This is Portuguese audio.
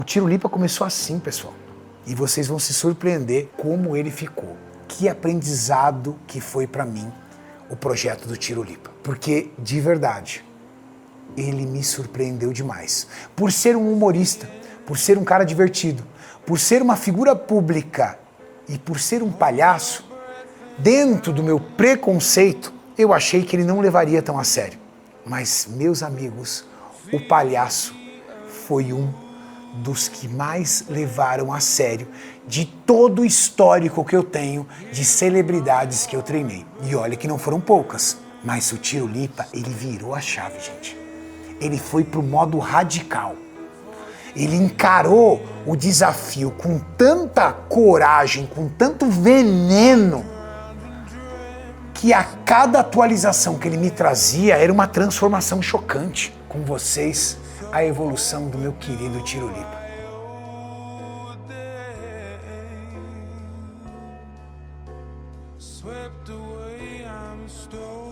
O Tiro Lipa começou assim, pessoal. E vocês vão se surpreender como ele ficou. Que aprendizado que foi pra mim o projeto do Tiro Lipa. Porque, de verdade, ele me surpreendeu demais. Por ser um humorista, por ser um cara divertido, por ser uma figura pública e por ser um palhaço, dentro do meu preconceito, eu achei que ele não levaria tão a sério. Mas, meus amigos, o palhaço foi um dos que mais levaram a sério de todo o histórico que eu tenho de celebridades que eu treinei. E olha que não foram poucas, mas o Tiro Lipa, ele virou a chave, gente. Ele foi pro modo radical. Ele encarou o desafio com tanta coragem, com tanto veneno, que a cada atualização que ele me trazia era uma transformação chocante. Com vocês, a evolução do meu querido Tiro Lipa. Swept away, I'm stolen.